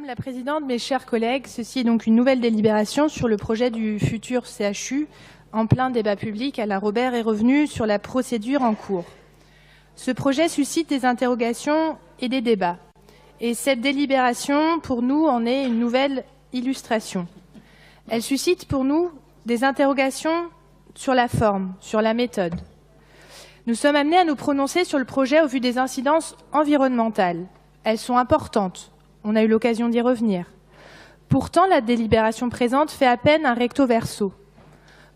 Madame la Présidente, mes chers collègues, ceci est donc une nouvelle délibération sur le projet du futur CHU. En plein débat public, Alain Robert est revenu sur la procédure en cours. Ce projet suscite des interrogations et des débats. Et cette délibération, pour nous, en est une nouvelle illustration. Elle suscite pour nous des interrogations sur la forme, sur la méthode. Nous sommes amenés à nous prononcer sur le projet au vu des incidences environnementales. Elles sont importantes. On a eu l'occasion d'y revenir. Pourtant, la délibération présente fait à peine un recto verso.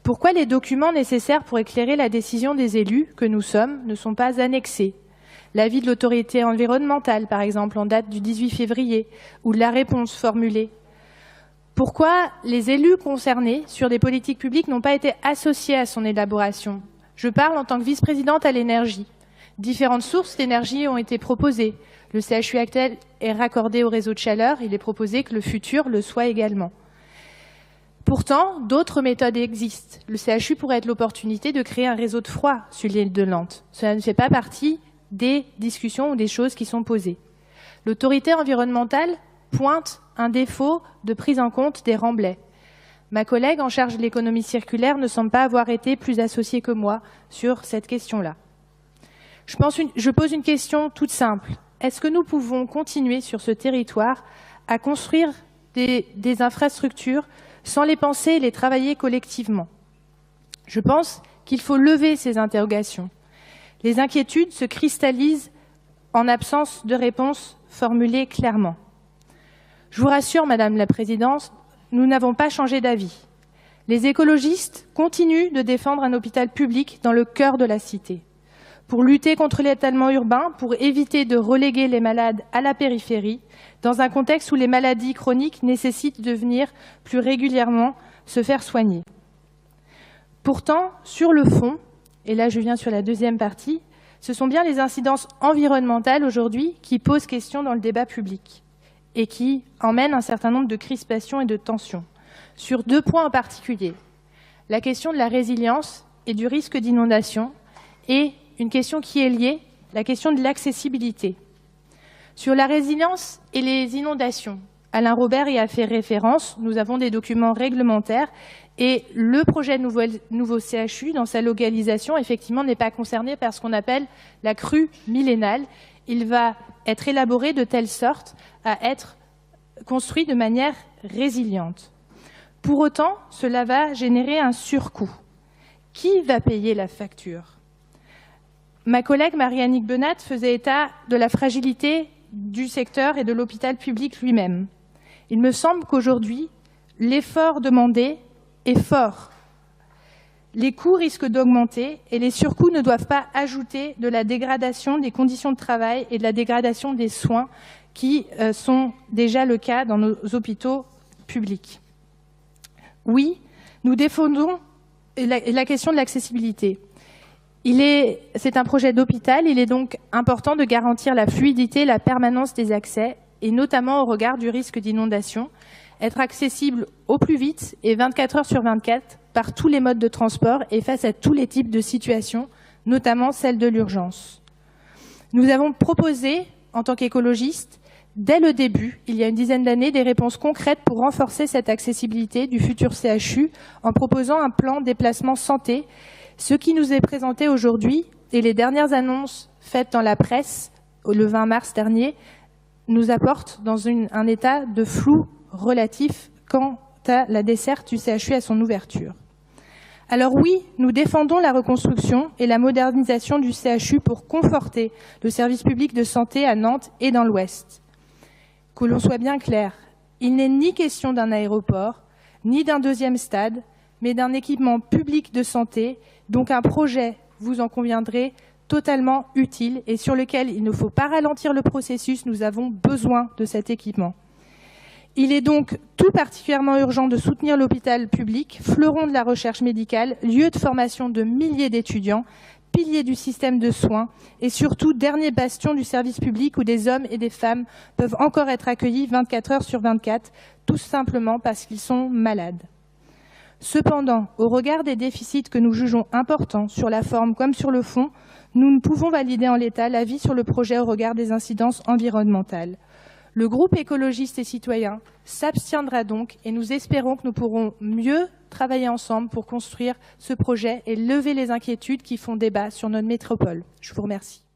Pourquoi les documents nécessaires pour éclairer la décision des élus que nous sommes ne sont pas annexés? L'avis de l'autorité environnementale, par exemple, en date du 18 février, ou de la réponse formulée. Pourquoi les élus concernés sur des politiques publiques n'ont pas été associés à son élaboration? Je parle en tant que vice-présidente à l'énergie. Différentes sources d'énergie ont été proposées. Le CHU actuel est raccordé au réseau de chaleur. Il est proposé que le futur le soit également. Pourtant, d'autres méthodes existent. Le CHU pourrait être l'opportunité de créer un réseau de froid sur l'île de Nantes. Cela ne fait pas partie des discussions ou des choses qui sont posées. L'autorité environnementale pointe un défaut de prise en compte des remblais. Ma collègue en charge de l'économie circulaire ne semble pas avoir été plus associée que moi sur cette question-là. Je pose une question toute simple. Est-ce que nous pouvons continuer sur ce territoire à construire des infrastructures sans les penser et les travailler collectivement? Je pense qu'il faut lever ces interrogations. Les inquiétudes se cristallisent en absence de réponse formulée clairement. Je vous rassure, Madame la Présidente, nous n'avons pas changé d'avis. Les écologistes continuent de défendre un hôpital public dans le cœur de la cité. Pour lutter contre l'étalement urbain, pour éviter de reléguer les malades à la périphérie, dans un contexte où les maladies chroniques nécessitent de venir plus régulièrement se faire soigner. Pourtant, sur le fond, et là je viens sur la deuxième partie, ce sont bien les incidences environnementales aujourd'hui qui posent question dans le débat public et qui emmènent un certain nombre de crispations et de tensions. Sur deux points en particulier, la question de la résilience et du risque d'inondation et une question qui est liée, la question de l'accessibilité. Sur la résilience et les inondations, Alain Robert y a fait référence, nous avons des documents réglementaires et le projet nouveau CHU, dans sa localisation, effectivement, n'est pas concerné par ce qu'on appelle la crue millénale. Il va être élaboré de telle sorte à être construit de manière résiliente. Pour autant, cela va générer un surcoût. Qui va payer la facture? Ma collègue Marie-Annick Benat faisait état de la fragilité du secteur et de l'hôpital public lui-même. Il me semble qu'aujourd'hui, l'effort demandé est fort. Les coûts risquent d'augmenter et les surcoûts ne doivent pas ajouter de la dégradation des conditions de travail et de la dégradation des soins qui sont déjà le cas dans nos hôpitaux publics. Oui, nous défendons la question de l'accessibilité. C'est un projet d'hôpital, il est donc important de garantir la fluidité et la permanence des accès, et notamment au regard du risque d'inondation, être accessible au plus vite et 24 heures sur 24 par tous les modes de transport et face à tous les types de situations, notamment celle de l'urgence. Nous avons proposé, en tant qu'écologistes, dès le début, il y a une dizaine d'années, des réponses concrètes pour renforcer cette accessibilité du futur CHU en proposant un plan déplacement santé. Ce qui nous est présenté aujourd'hui et les dernières annonces faites dans la presse le 20 mars dernier nous apportent dans un état de flou relatif quant à la desserte du CHU à son ouverture. Alors oui, nous défendons la reconstruction et la modernisation du CHU pour conforter le service public de santé à Nantes et dans l'Ouest. Que l'on soit bien clair, il n'est ni question d'un aéroport, ni d'un deuxième stade, mais d'un équipement public de santé, donc un projet, vous en conviendrez, totalement utile et sur lequel il ne faut pas ralentir le processus, nous avons besoin de cet équipement. Il est donc tout particulièrement urgent de soutenir l'hôpital public, fleuron de la recherche médicale, lieu de formation de milliers d'étudiants, pilier du système de soins et surtout dernier bastion du service public où des hommes et des femmes peuvent encore être accueillis 24 heures sur 24, tout simplement parce qu'ils sont malades. Cependant, au regard des déficits que nous jugeons importants sur la forme comme sur le fond, nous ne pouvons valider en l'état l'avis sur le projet au regard des incidences environnementales. Le groupe écologiste et citoyen s'abstiendra donc et nous espérons que nous pourrons mieux travailler ensemble pour construire ce projet et lever les inquiétudes qui font débat sur notre métropole. Je vous remercie.